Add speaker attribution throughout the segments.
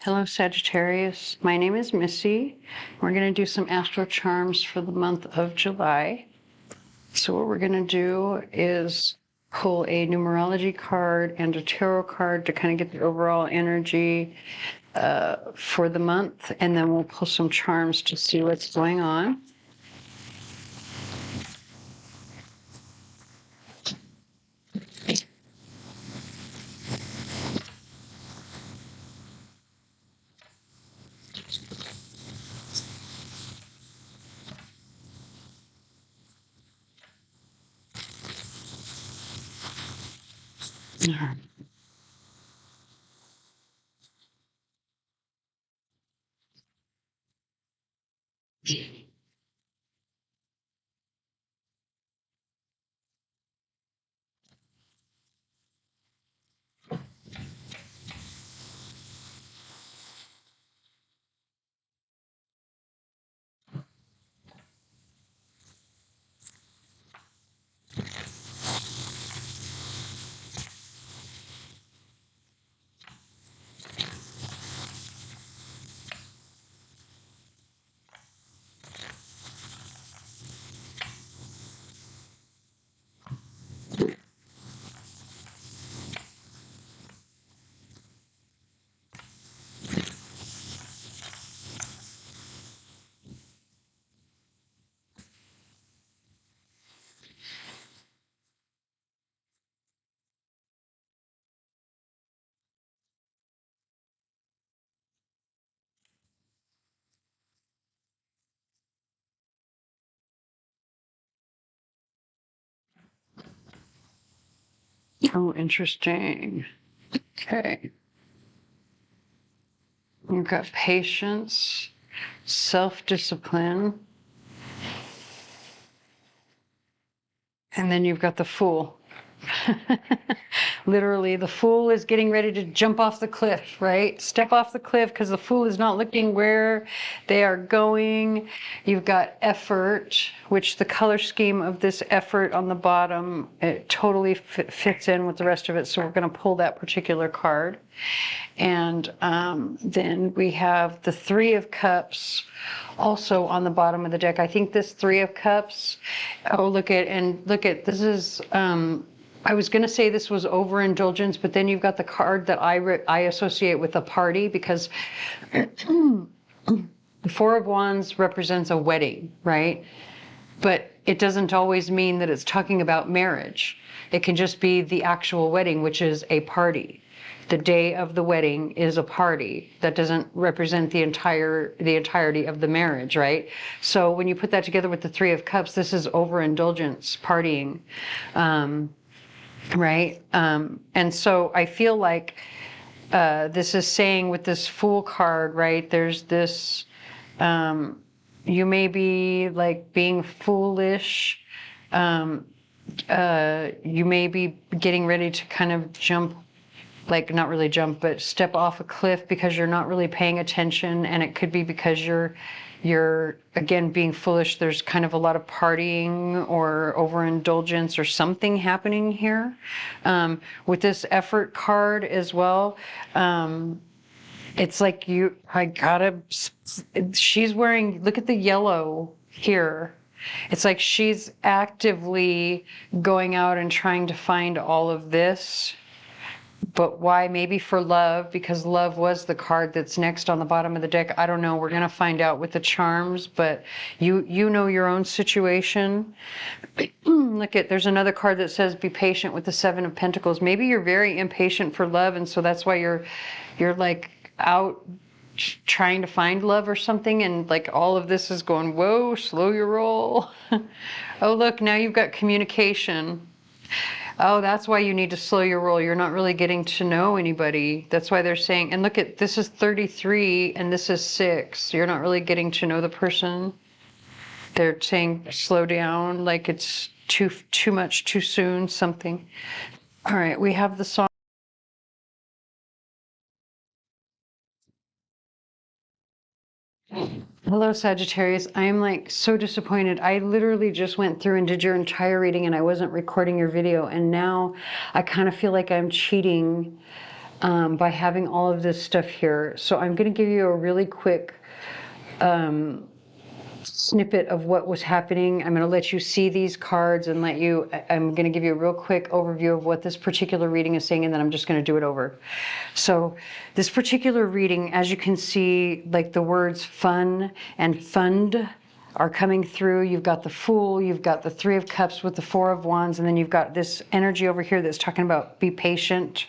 Speaker 1: Hello, Sagittarius. My name is Missy. We're going to do some astro charms for the month of July. So what we're going to do is pull a numerology card and a tarot card to kind of get the overall energy for the month, and then we'll pull some charms to see what's going on. Oh, interesting. Okay. You've got patience, self-discipline, and then you've got the Fool. Literally, the Fool is getting ready to jump off the cliff, right? Step off the cliff because the Fool is not looking where they are going. You've got effort, which the color scheme of this effort on the bottom, it totally fits in with the rest of it. So we're going to pull that particular card. And then we have the Three of Cups also on the bottom of the deck. I think this Three of Cups, oh, look at, this is, I was going to say this was overindulgence, but then you've got the card that I associate with a party, because the Four of Wands represents a wedding, right? But it doesn't always mean that it's talking about marriage. It can just be the actual wedding, which is a party. The day of the wedding is a party. That doesn't represent the entirety of the marriage, right? So when you put that together with the Three of Cups, this is overindulgence, partying. Right? And so I feel like this is saying with this Fool card, right? There's this, you may be like being foolish. You may be getting ready to kind of jump, like not really jump, but step off a cliff because you're not really paying attention. And it could be because you're again being foolish. There's kind of a lot of partying or overindulgence or something happening here. With this effort card as well, it's like she's wearing, look at the yellow here. It's like she's actively going out and trying to find all of this. But why? Maybe for love, because love was the card that's next on the bottom of the deck. I don't know. We're going to find out with the charms, but you know your own situation. Look at, there's another card that says be patient with the Seven of Pentacles. Maybe you're very impatient for love, and so that's why you're like out trying to find love or something, and like all of this is going, whoa, slow your roll. Oh, look, now you've got communication. Oh, that's why you need to slow your roll. You're not really getting to know anybody. That's why they're saying, and look at, this is 33 and this is 6. You're not really getting to know the person. They're saying slow down, like it's too much too soon, something. All right, we have the song. Hello, Sagittarius. I am like so disappointed. I literally just went through and did your entire reading and I wasn't recording your video. And now I kind of feel like I'm cheating by having all of this stuff here. So I'm going to give you a really quick snippet of what was happening. I'm going to let you see these cards and I'm going to give you a real quick overview of what this particular reading is saying, and then I'm just going to do it over. So this particular reading, as you can see, like the words fun and fund are coming through. You've got the Fool, you've got the Three of Cups with the Four of Wands, and then you've got this energy over here that's talking about be patient,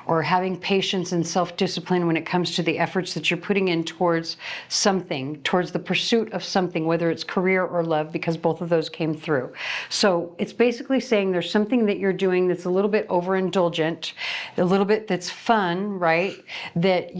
Speaker 1: or having patience and self-discipline when it comes to the efforts that you're putting in towards something, towards the pursuit of something, whether it's career or love, because both of those came through. So it's basically saying there's something that you're doing that's a little bit overindulgent, a little bit that's fun, right? That,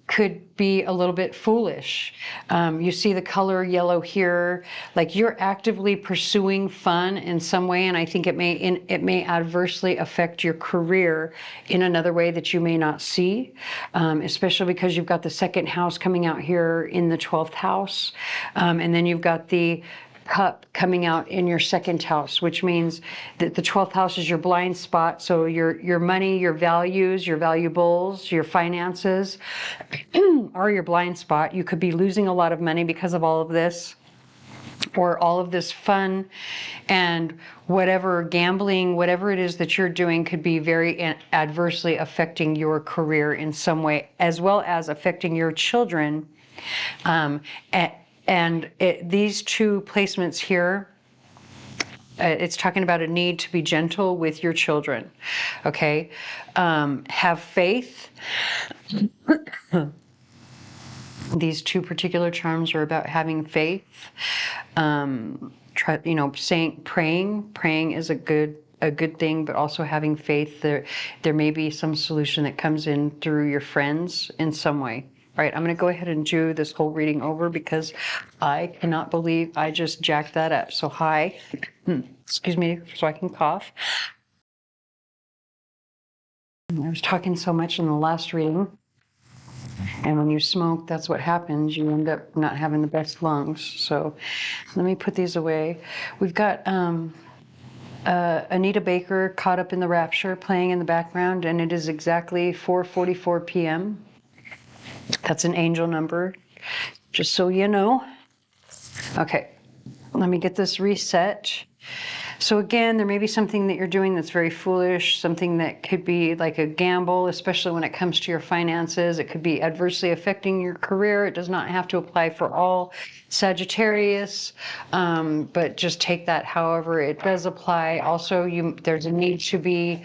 Speaker 1: could be a little bit foolish. You see the color yellow here, like you're actively pursuing fun in some way, and I think it may adversely affect your career in another way that you may not see, especially because you've got the second house coming out here in the 12th house, and then you've got the Cup coming out in your second house, which means that the 12th house is your blind spot. So your money, your values, your valuables, your finances are your blind spot. You could be losing a lot of money because of all of this, or all of this fun, and whatever gambling, whatever it is that you're doing could be very adversely affecting your career in some way, as well as affecting your children. These two placements here, it's talking about a need to be gentle with your children, okay? Have faith. These two particular charms are about having faith. Praying is a good thing, but also having faith. There may be some solution that comes in through your friends in some way. All right, I'm going to go ahead and do this whole reading over because I cannot believe I just jacked that up. So hi, excuse me, so I can cough. I was talking so much in the last reading, and when you smoke, that's what happens. You end up not having the best lungs. So let me put these away. We've got Anita Baker, Caught Up in the Rapture, playing in the background, and it is exactly 4:44 p.m. That's an angel number, just so you know. Okay, let me get this reset. So again, there may be something that you're doing that's very foolish, something that could be like a gamble, especially when it comes to your finances. It could be adversely affecting your career. It does not have to apply for all Sagittarius, but just take that however it does apply. Also, there's a need to be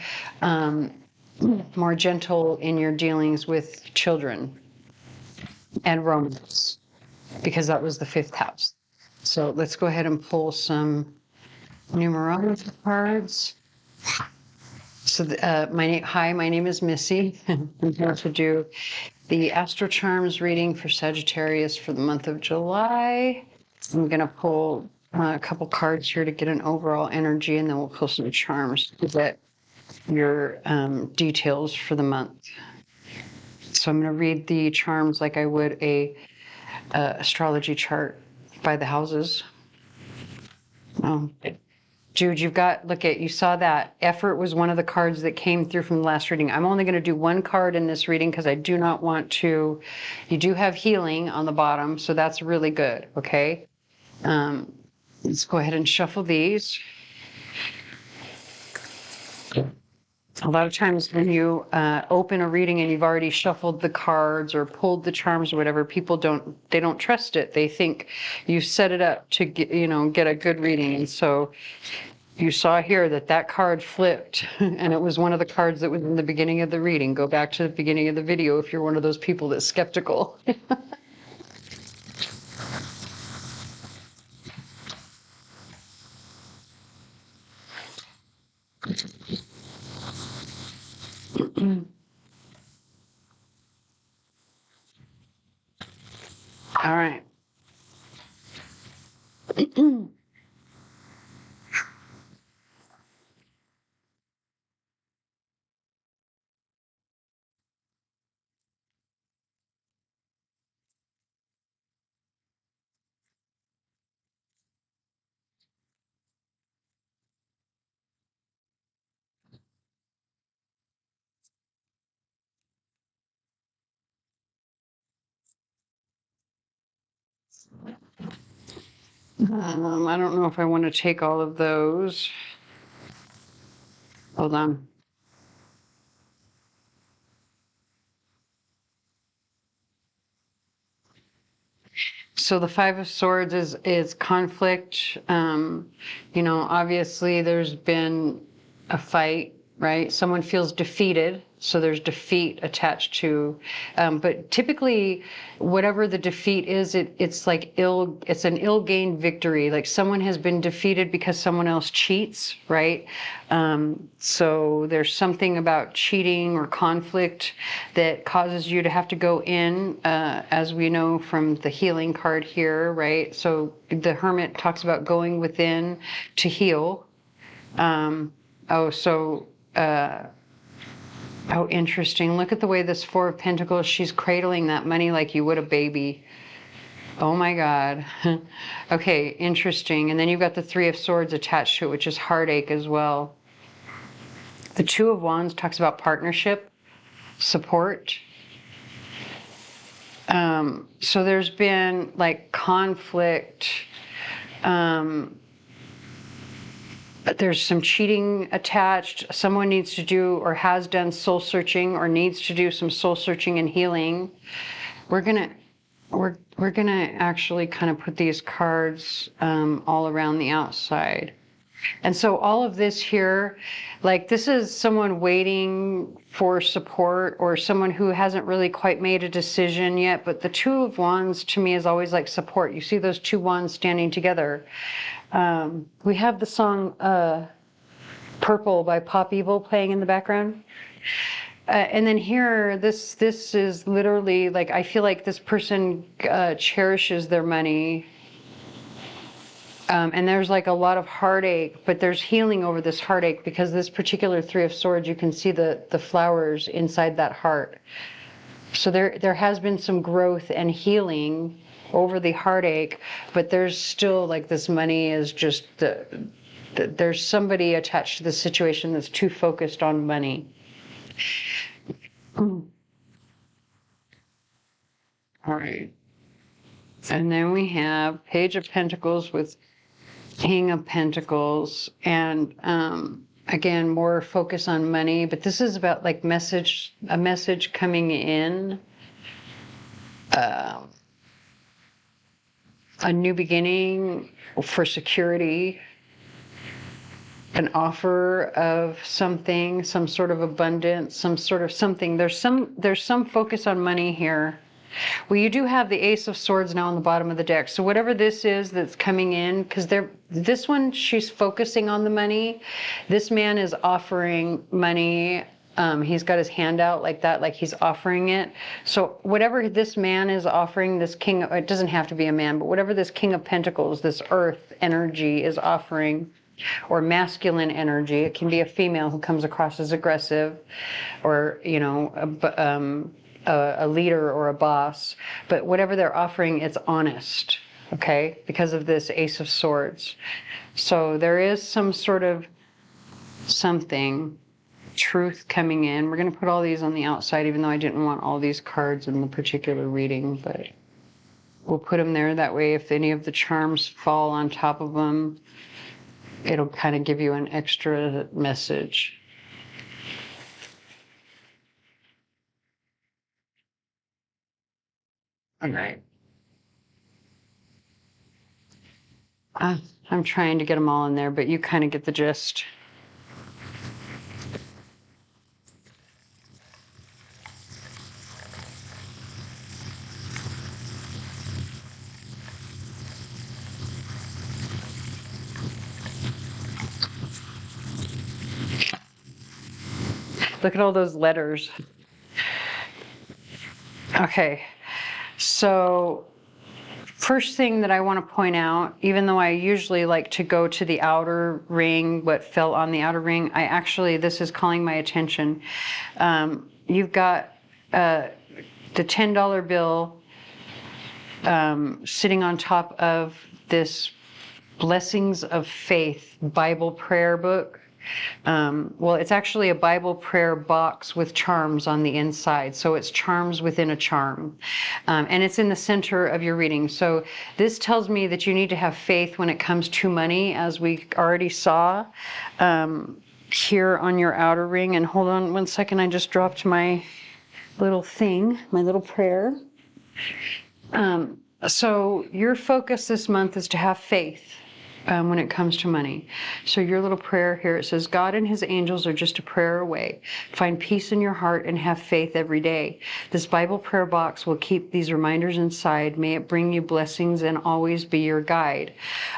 Speaker 1: more gentle in your dealings with children and romance, because that was the 5th house. So let's go ahead and pull some numerology cards. So hi, my name is Missy. I'm here to do the Astro Charms reading for Sagittarius for the month of July. I'm going to pull a couple cards here to get an overall energy, and then we'll pull some charms to get your details for the month. So I'm going to read the charms like I would a astrology chart by the houses. Jude, you saw that effort was one of the cards that came through from the last reading. I'm only going to do one card in this reading because I do not want to, you do have healing on the bottom, so that's really good, okay? Let's go ahead and shuffle these. A lot of times when you open a reading and you've already shuffled the cards or pulled the charms or whatever, people don't trust it. They think you set it up to get a good reading. And so you saw here that card flipped, and it was one of the cards that was in the beginning of the reading. Go back to the beginning of the video if you're one of those people that's skeptical. All right. I don't know if I want to take all of those. Hold on. So the Five of Swords is conflict. Obviously there's been a fight, right? Someone feels defeated, so there's defeat attached to. But typically, whatever the defeat is, it's like it's an ill-gained victory. Like someone has been defeated because someone else cheats, right? So there's something about cheating or conflict that causes you to have to go in, as we know from the healing card here, right? So the Hermit talks about going within to heal. Oh, interesting. Look at the way this Four of Pentacles, she's cradling that money like you would a baby. Oh my God. Okay, interesting. And then you've got the Three of Swords attached to it, which is heartache as well. The Two of Wands talks about partnership, support. So there's been like conflict. There's some cheating attached. Someone needs to do or has done soul searching or needs to do some soul searching and healing. We're gonna actually kind of put these cards all around the outside. And so all of this here, like this is someone waiting for support or someone who hasn't really quite made a decision yet. But the Two of Wands to me is always like support. You see those two wands standing together. We have the song Purple by Pop Evil playing in the background. And then here, this is literally like, I feel like this person cherishes their money. And there's like a lot of heartache, but there's healing over this heartache because this particular Three of Swords, you can see the flowers inside that heart. So there has been some growth and healing over the heartache, but there's still like this money is just, there's somebody attached to the situation that's too focused on money. All right. And then we have Page of Pentacles with King of Pentacles, and again, more focus on money, but this is about like a message coming in, a new beginning for security, an offer of something, some sort of abundance, some sort of something. There's some focus on money here. Well, you do have the Ace of Swords now on the bottom of the deck. So whatever this is that's coming in, because this one, she's focusing on the money. This man is offering money. He's got his hand out like that, like he's offering it. So whatever this man is offering, this king, it doesn't have to be a man, but whatever this King of Pentacles, this earth energy is offering, or masculine energy, it can be a female who comes across as aggressive, or, a leader or a boss, but whatever they're offering, it's honest, okay, because of this Ace of Swords. So there is some sort of something, truth coming in. We're going to put all these on the outside, even though I didn't want all these cards in the particular reading, but we'll put them there. That way, if any of the charms fall on top of them, it'll kind of give you an extra message. All right. I'm trying to get them all in there, but you kind of get the gist. Look at all those letters. Okay, so first thing that I want to point out, even though I usually like to go to the outer ring, what fell on the outer ring, this is calling my attention. You've got the $10 bill sitting on top of this Blessings of Faith Bible prayer book. Well, it's actually a Bible prayer box with charms on the inside. So it's charms within a charm. And it's in the center of your reading. So this tells me that you need to have faith when it comes to money, as we already saw here on your outer ring. And hold on one second, I just dropped my little thing, my little prayer. So your focus this month is to have faith when it comes to money. So your little prayer here, it says, God and his angels are just a prayer away. Find peace in your heart and have faith every day. This Bible prayer box will keep these reminders inside. May it bring you blessings and always be your guide.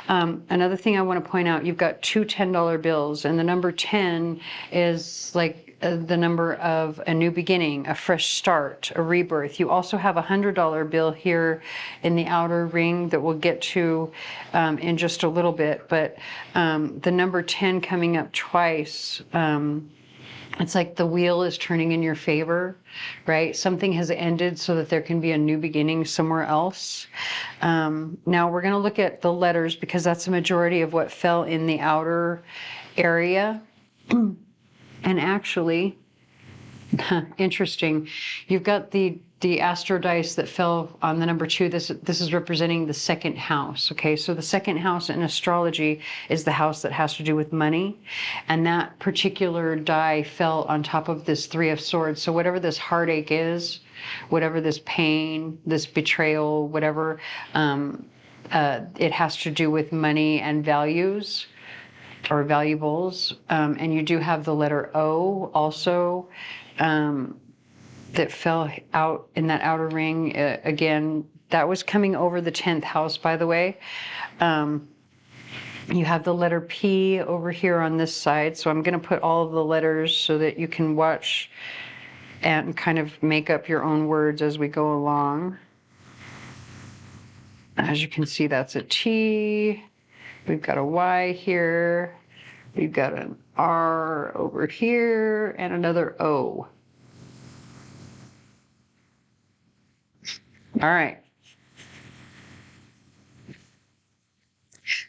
Speaker 1: Another thing I want to point out, you've got two $10 bills, and the number 10 is like the number of a new beginning, a fresh start, a rebirth. You also have a $100 bill here in the outer ring that we'll get to in just a little bit. But the number 10 coming up twice, it's like the wheel is turning in your favor, right? Something has ended so that there can be a new beginning somewhere else. Now we're going to look at the letters, because that's the majority of what fell in the outer area. And actually, interesting, you've got the astro dice that fell on the number 2. This is representing the second house. Okay, so the second house in astrology is the house that has to do with money, and that particular die fell on top of this 3 of Swords. So whatever this heartache is, whatever this pain, this betrayal, whatever, it has to do with money and values, or valuables. And you do have the letter O also that fell out in that outer ring. Again, that was coming over the 10th house, by the way. You have the letter P over here on this side. So I'm going to put all of the letters so that you can watch and kind of make up your own words as we go along. As you can see, that's a T. We've got a Y here, we've got an R over here, and another O. All right.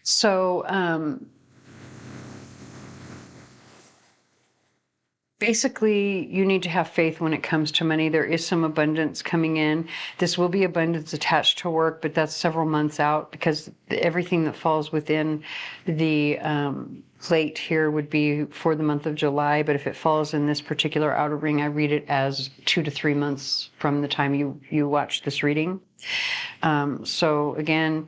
Speaker 1: So basically, you need to have faith when it comes to money. There is some abundance coming in. This will be abundance attached to work, but that's several months out, because everything that falls within the plate here would be for the month of July. But if it falls in this particular outer ring, I read it as 2 to 3 months from the time you watch this reading. So again,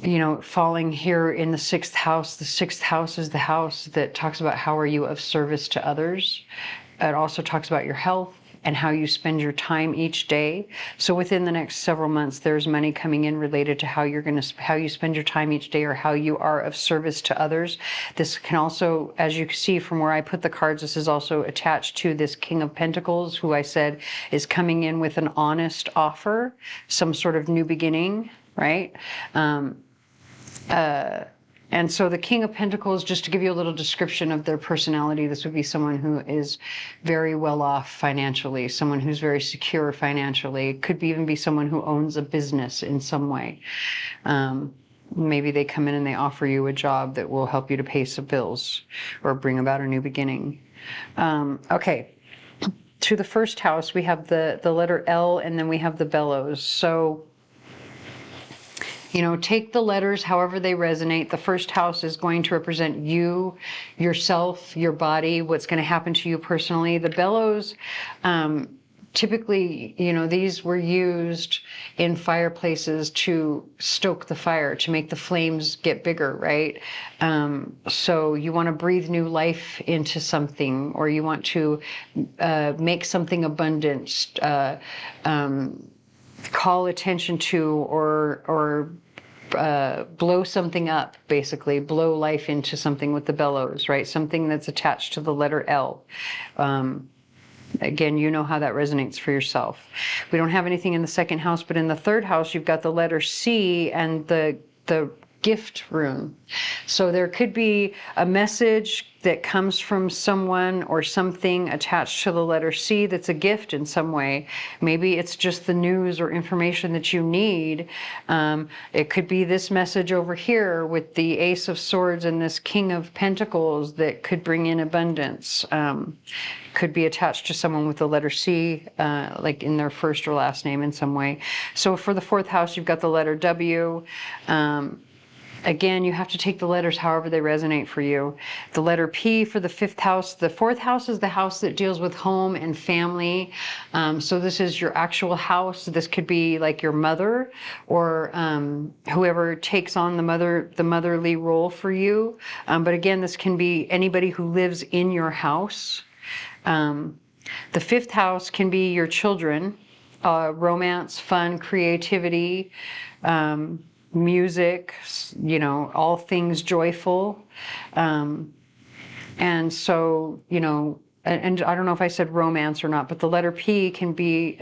Speaker 1: you know, falling here in the 6th house. The 6th house is the house that talks about how are you of service to others. It also talks about your health and how you spend your time each day. So within the next several months, there's money coming in related to how you spend your time each day, or how you are of service to others. This can also, as you can see from where I put the cards, this is also attached to this King of Pentacles, who I said is coming in with an honest offer, some sort of new beginning, right? And so the King of Pentacles, just to give you a little description of their personality, this would be someone who is very well off financially, someone who's very secure financially. It could even be someone who owns a business in some way. Maybe they come in and they offer you a job that will help you to pay some bills or bring about a new beginning. Okay, to the 1st house, we have the letter L, and then we have the bellows. So, you know, take the letters however they resonate. The 1st house is going to represent you, yourself, your body, what's going to happen to you personally. The bellows, typically, you know, these were used in fireplaces to stoke the fire, to make the flames get bigger, right? So you want to breathe new life into something, or you want to make something abundant, call attention to, or blow something up, basically blow life into something with the bellows, right? Something that's attached to the letter L. Again, you know how that resonates for yourself. We don't have anything in the 2nd house, but in the 3rd house, you've got the letter C, and the gift rune. So there could be a message that comes from someone or something attached to the letter C that's a gift in some way. Maybe it's just the news or information that you need. It could be this message over here with the Ace of Swords and this King of Pentacles that could bring in abundance. Could be attached to someone with the letter C, like in their first or last name in some way. So for the 4th house, you've got the letter W. Again, you have to take the letters however they resonate for you. The letter P for the 5th house. The 4th house is the house that deals with home and family. So this is your actual house. This could be like your mother or whoever takes on the motherly role for you. But again, this can be anybody who lives in your house. The 5th house can be your children, romance, fun, creativity, music, you know, all things joyful. And so, you know, and I don't know if I said romance or not, but the letter P can be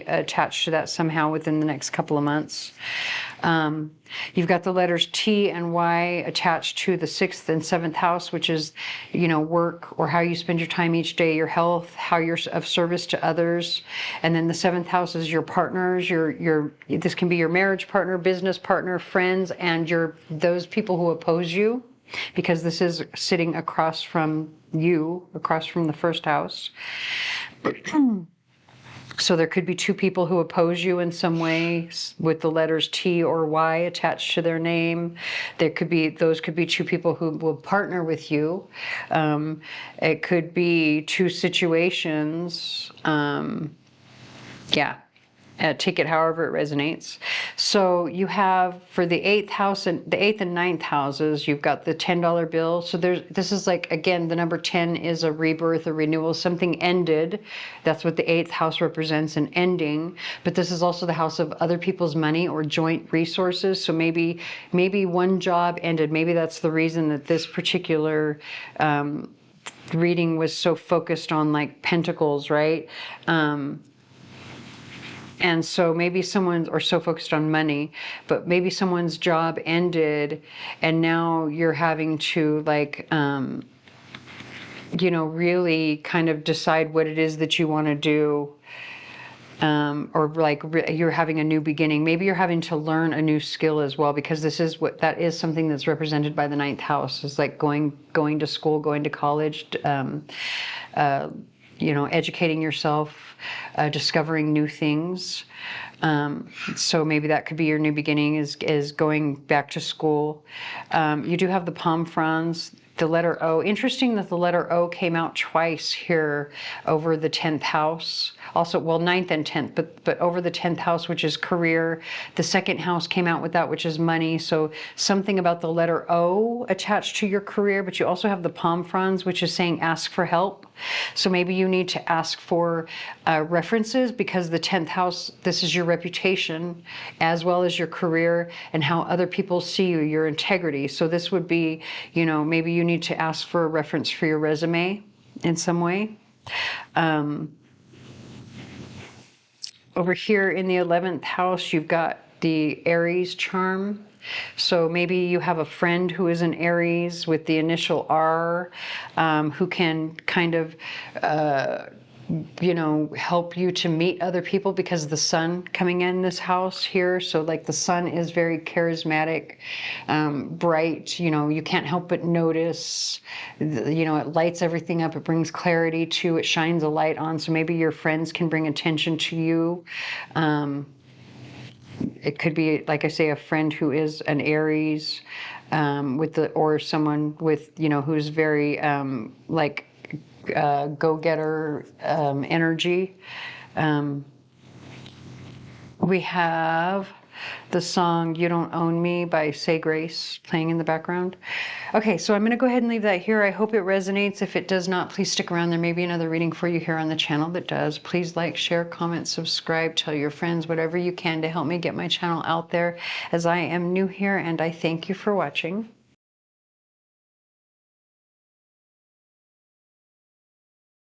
Speaker 1: attached to that somehow within the next couple of months. You've got the letters T and Y attached to the 6th and 7th house, which is, you know, work or how you spend your time each day, your health, how you're of service to others. And then the 7th house is your partners, this can be your marriage partner, business partner, friends, and those people who oppose you, because this is sitting across from you, across from the 1st house. So there could be 2 people who oppose you in some way with the letters T or Y attached to their name. Those could be 2 people who will partner with you. It could be 2 situations. Yeah. Take it however it resonates. So you have for the 8th house and the 8th and 9th houses, you've got the $10 bill. So this is like, again, the number 10 is a rebirth, a renewal, something ended. That's what the 8th house represents, an ending. But this is also the house of other people's money or joint resources. So maybe one job ended. Maybe that's the reason that this particular reading was so focused on like pentacles, right? And so maybe or so focused on money, but maybe someone's job ended and now you're having to like, you know, really kind of decide what it is that you want to do. Or like you're having a new beginning. Maybe you're having to learn a new skill as well, because that is something that's represented by the 9th house. It's like going to school, going to college, you know, educating yourself, discovering new things. So maybe that could be your new beginning is going back to school. You do have the palm fronds, the letter O. Interesting that the letter O came out twice here over the 10th house. Also, well, 9th and 10th, but over the 10th house, which is career. The 2nd house came out with that, which is money. So something about the letter O attached to your career, but you also have the palm fronds, which is saying ask for help. So maybe you need to ask for references, because the 10th house, this is your reputation as well as your career and how other people see you, your integrity. So this would be, you know, maybe you need to ask for a reference for your resume in some way. Over here in the 11th house, you've got the Aries charm. So maybe you have a friend who is an Aries with the initial R, who can kind of, you know, help you to meet other people, because the sun coming in this house here. So like the sun is very charismatic, bright, you know, you can't help but notice, you know, it lights everything up. It brings clarity to, it shines a light on. So maybe your friends can bring attention to you. It could be, like I say, a friend who is an Aries, or someone with, you know, who's very, like, go-getter energy. We have the song You Don't Own Me by Say Grace playing in the background. Okay, so I'm going to go ahead and leave that here. I hope it resonates. If it does not, please stick around. There may be another reading for you here on the channel that does. Please like, share, comment, subscribe, tell your friends, whatever you can to help me get my channel out there, as I am new here, and I thank you for watching.